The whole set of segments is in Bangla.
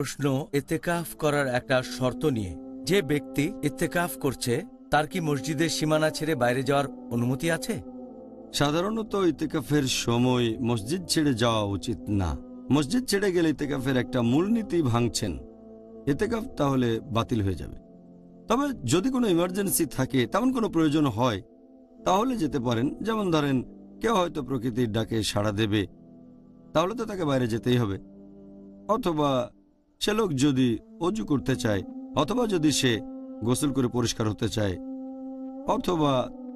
প্রশ্ন ইতিকাফ করার একটা শর্ত নিয়ে। যে ব্যক্তি ইতিকাফ করছে তার কি মসজিদের সীমানা ছেড়ে বাইরে যাওয়ার অনুমতি আছে? সাধারণত ইতিকাফের সময় মসজিদ ছেড়ে যাওয়া উচিত না। মসজিদ ছেড়ে গেলে ইতিকাফের একটা মূলনীতি ভাঙছেন, ইতিকাফ তাহলে বাতিল হয়ে যাবে। তবে যদি কোনো ইমার্জেন্সি থাকে, তেমন কোনো প্রয়োজন হয়, তাহলে যেতে পারেন। যেমন ধরেন কেউ হয়তো প্রকৃতির ডাকে সাড়া দেবে, তাহলে তো তাকে বাইরে যেতেই হবে। অথবা সে লোক যদি অজু করতে চায়, অথবা যদি সে গোসল করে পরিষ্কার হতে চায়, অথবা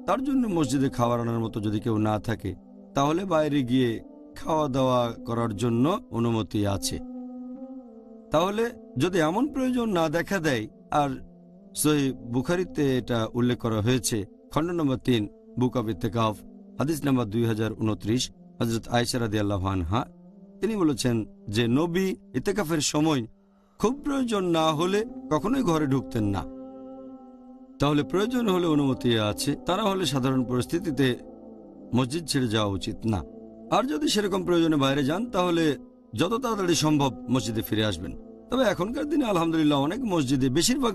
তার জন্য মসজিদে খাবার আনার মতো যদি কেউ না থাকে, তাহলে বাইরে গিয়ে খাওয়া দাওয়া করার জন্য অনুমতি আছে। তাহলে যদি এমন প্রয়োজন না দেখা দেয়, আর সহিহ বুখারীতে এটা উল্লেখ করা হয়েছে, খণ্ড নম্বর 3, বুক অব ইতিকাফ, হাদিস নম্বর 2029, হযরত আয়েশা রাদিয়াল্লাহু আনহা তিনি বলেছেন যে নবী ইতিকাফের সময় খুব প্রয়োজন না হলে কখনোই ঘরে ঢুকতেন না। তাহলে প্রয়োজন হলে অনুমতি আছে, তারা হলে সাধারণ পরিস্থিতিতে মসজিদ ছেড়ে যাওয়া উচিত না। আর যদি সেরকম প্রয়োজনে বাইরে যান, তাহলে যত তাড়াতাড়ি সম্ভব মসজিদে ফিরে আসবেন। তবে এখনকার দিনে আলহামদুলিল্লাহ অনেক মসজিদে, বেশিরভাগ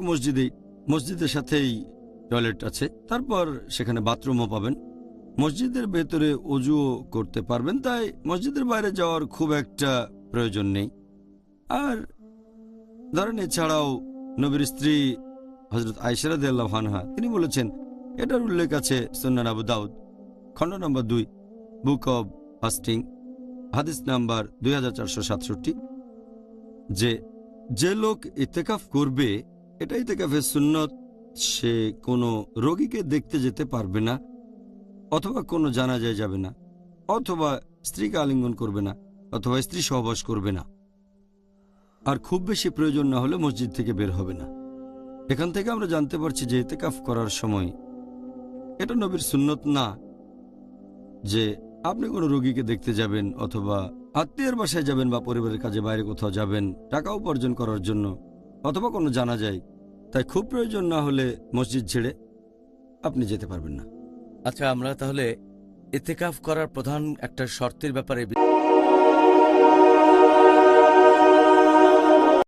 মসজিদের সাথেই টয়লেট আছে, তারপর সেখানে বাথরুমও পাবেন। মসজিদের ভেতরে অজুও করতে পারবেন, তাই মসজিদের বাইরে যাওয়ার খুব একটা প্রয়োজন নেই। আর ধরেন এছাড়াও নবীর স্ত্রী হযরত আয়েশা রাদিয়াল্লাহু আনহা তিনি বলেছেন, এটার উল্লেখ আছে সুনান আবু দাউদ, খণ্ড নম্বর 2, বুক অব ফাস্টিং, হাদিস নাম্বার 2467, যে লোক ইতিকাফ করবে, এটা ইতিকাফের সুন্নত, সে কোনো রোগীকে দেখতে যেতে পারবে না, অথবা কোনো জানাজায় যাবে না, অথবা স্ত্রীকে আলিঙ্গন করবে না, অথবা স্ত্রী সহবাস করবে না। আর খুব বেশি প্রয়োজন না হলে মসজিদ থেকে বের হবে না। এখান থেকে আমরা জানতে পারছি যে ইতিকাফ করার সময় এটা নবীর সুন্নত না যে আপনি কোনো রোগীকে দেখতে যাবেন, অথবা আত্মীয়ের বাসায় যাবেন, বা পরিবারের কাজে বাইরে কোথাও যাবেন টাকা উপার্জন করার জন্য, অথবা কোনো জানাজায়। তাই খুব প্রয়োজন না হলে মসজিদ ছেড়ে আপনি যেতে পারবেন না। আচ্ছা, আমরা তাহলে ইতিকাফ করার প্রধান একটা শর্তের ব্যাপারে